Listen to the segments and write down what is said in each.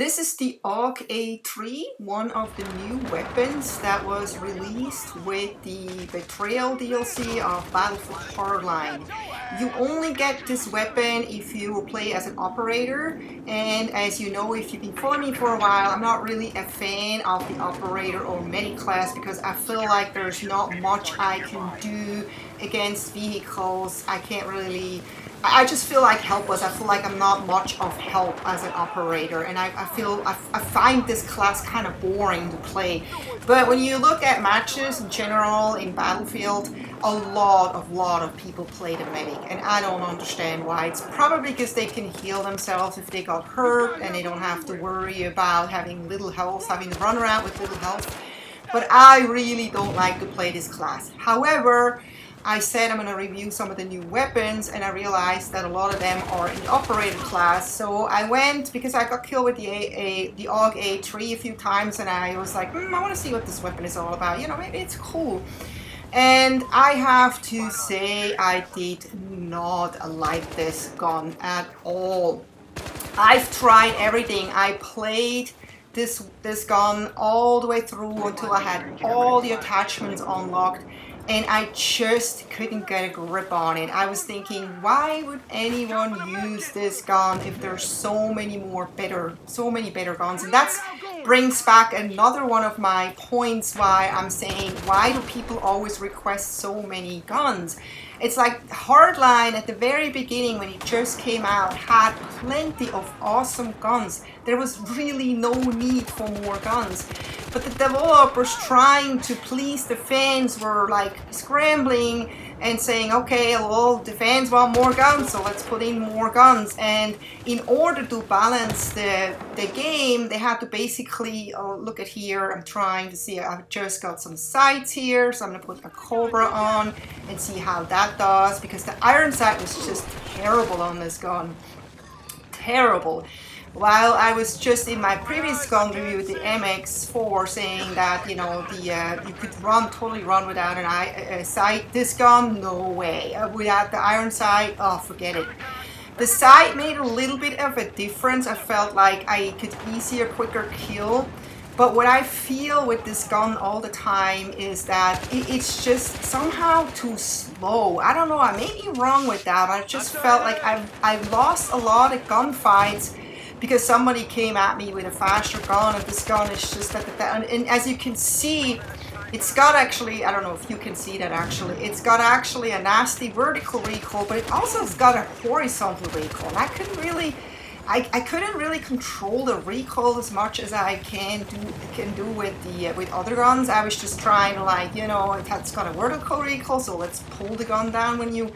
This is the AUG A3, one of the new weapons that was released with the Betrayal DLC of Battlefield Hardline. You only get this weapon if you play as an operator, and as you know, if you've been following me for a while, I'm not really a fan of the operator or medic class because I feel like there's not much I can do against vehicles. I just feel like helpless. I feel like I'm not much of help as an operator, and I find this class kind of boring to play. But when you look at matches in general in Battlefield, a lot of people play the medic, and I don't understand why. It's probably because they can heal themselves if they got hurt, and they don't have to worry about having little health, having to run around with little health. But I really don't like to play this class. However, I said I'm going to review some of the new weapons, and I realized that a lot of them are in the operator class. So I went, because I got killed with the AUG A3 a few times, and I was like, I want to see what this weapon is all about. You know, maybe it's cool. And I have to say, I did not like this gun at all. I've tried everything. I played this gun all the way through until I had all the attachments unlocked, and I just couldn't get a grip on it. I was thinking, why would anyone use this gun if there's so many better guns? And that brings back another one of my points why I'm saying, why do people always request so many guns? It's like Hardline at the very beginning, when it just came out, had plenty of awesome guns. There was really no need for more guns. But the developers, trying to please the fans, were like scrambling and saying, okay, well, the fans want more guns, so let's put in more guns. And in order to balance the game, they had to basically, look at here, I'm trying to see, I've just got some sights here, so I'm gonna put a Cobra on and see how that does, because the iron sight was just terrible on this gun. Terrible. While I was just in my previous gun review, the MX4, saying that, you know, you could totally run without a sight. This gun, no way. Without the iron sight, oh, forget it. The sight made a little bit of a difference. I felt like I could quicker kill. But what I feel with this gun all the time is that it's just somehow too slow. I don't know, I may be wrong with that. I just felt like I've lost a lot of gunfights because somebody came at me with a faster gun, and this gun is just and as you can see, it's got actually, I don't know if you can see that actually, it's got actually a nasty vertical recoil, but it also has got a horizontal recoil. And I couldn't really control the recoil as much as I can do with other guns. I was just trying to, like, you know, it's got a vertical recoil, so let's pull the gun down when you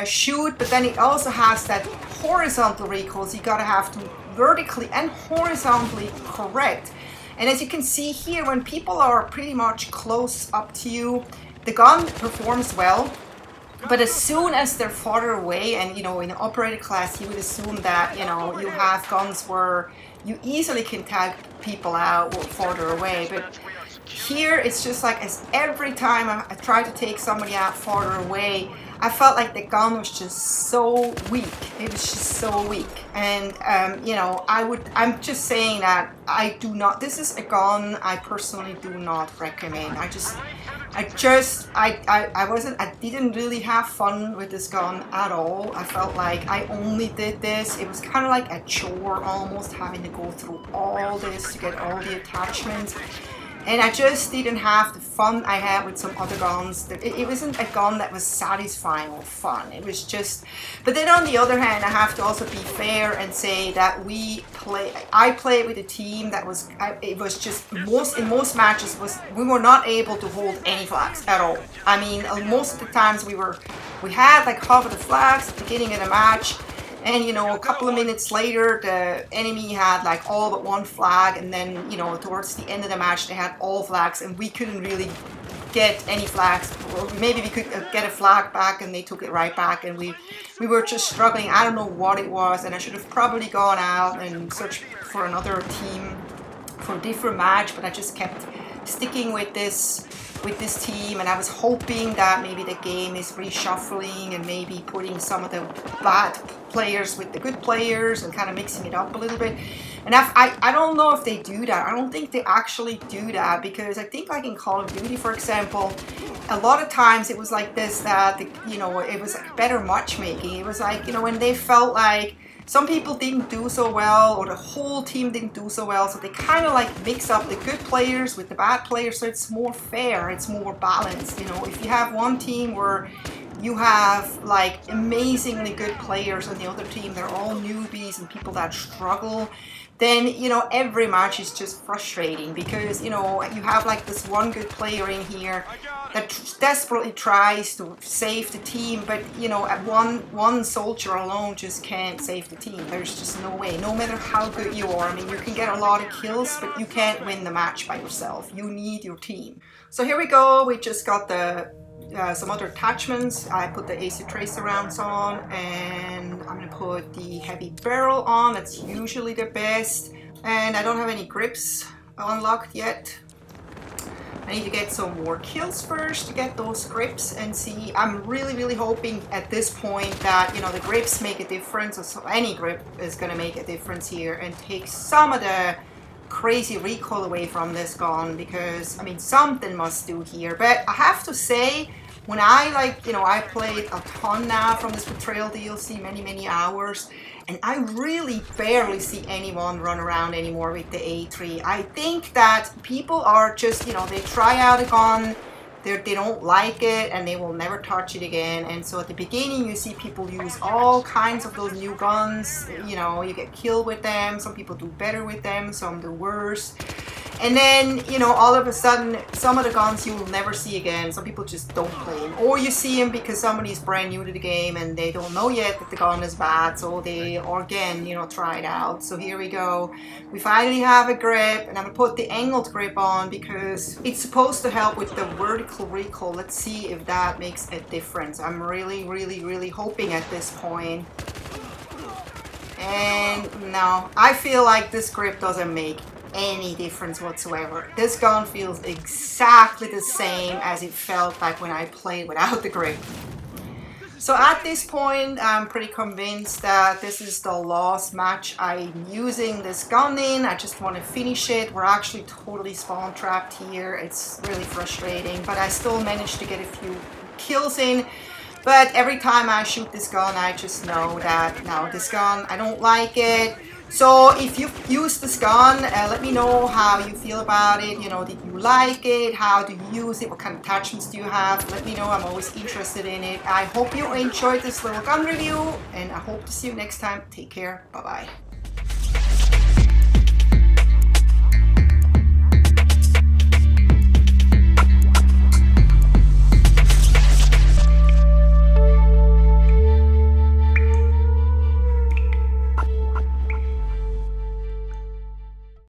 shoot, but then it also has that horizontal recoil, so you gotta have to vertically and horizontally correct. And as you can see here, when people are pretty much close up to you, the gun performs well. But as soon as they're farther away, and you know, in an operator class, you would assume that, you know, you have guns where you easily can tag people out farther away. But here it's just like, as every time I try to take somebody out farther away, I felt like the gun was just so weak. It was just so weak. And you know, I'm just saying that this is a gun I personally do not recommend. I didn't really have fun with this gun at all. I felt like I only did this. It was kind of like a chore almost, having to go through all this to get all the attachments. And I just didn't have the fun I had with some other guns. It wasn't a gun that was satisfying or fun. It was just, but then on the other hand, I have to also be fair and say that I played with a team that was, it was just, in most matches, we were not able to hold any flags at all. I mean, most of the times we had like half of the flags at the beginning of the match. And, you know, a couple of minutes later, the enemy had like all but one flag, and then, you know, towards the end of the match, they had all flags, and we couldn't really get any flags. Or maybe we could get a flag back, and they took it right back, and we were just struggling. I don't know what it was, and I should have probably gone out and searched for another team for a different match, but I just kept sticking with this team, and I was hoping that maybe the game is reshuffling and maybe putting some of the bad players with the good players and kind of mixing it up a little bit. And I don't know if they do that. I don't think they actually do that, because I think like in Call of Duty, for example, a lot of times it was like this, that you know, it was like better matchmaking. It was like, you know, when they felt like some people didn't do so well, or the whole team didn't do so well, so they kind of like mix up the good players with the bad players, so it's more fair, it's more balanced. You know, if you have one team where you have like amazingly good players and the other team, they're all newbies and people that struggle, then, you know, every match is just frustrating, because, you know, you have like this one good player in here that desperately tries to save the team, but, you know, one soldier alone just can't save the team. There's just no way, no matter how good you are. I mean, you can get a lot of kills, but you can't win the match by yourself. You need your team. So here we go. We just got the some other attachments. I put the AC tracer rounds on, and I'm gonna put the heavy barrel on. That's usually the best. And I don't have any grips unlocked yet. I need to get some more kills first to get those grips and see. I'm really hoping at this point that, you know, the grips make a difference, or so any grip is gonna make a difference here and take some of the crazy recoil away from this gun, because I mean something must do here. But I have to say, when I, like, you know, I played a ton now from this Betrayal DLC, many hours, and I really barely see anyone run around anymore with the A3. I think that people are just, you know, they try out a gun, they don't like it, and they will never touch it again. And so at the beginning you see people use all kinds of those new guns, you know, you get killed with them, some people do better with them, some do worse. And then, you know, all of a sudden, some of the guns you will never see again. Some people just don't play them. Or you see them because somebody's brand new to the game and they don't know yet that the gun is bad. So they, or again, you know, try it out. So here we go. We finally have a grip, and I'm going to put the angled grip on because it's supposed to help with the vertical recoil. Let's see if that makes a difference. I'm really hoping at this point. And no, I feel like this grip doesn't make any difference whatsoever. This gun feels exactly the same as it felt like when I played without the grip. So at this point, I'm pretty convinced that this is the last match I'm using this gun in. I just want to finish it. We're actually totally spawn trapped here. It's really frustrating, but I still managed to get a few kills in. But every time I shoot this gun, I just know that, no, this gun, I don't like it. So if you've used this gun, let me know how you feel about it. You know, did you like it? How do you use it? What kind of attachments do you have? Let me know. I'm always interested in it. I hope you enjoyed this little gun review, and I hope to see you next time. Take care. Bye-bye.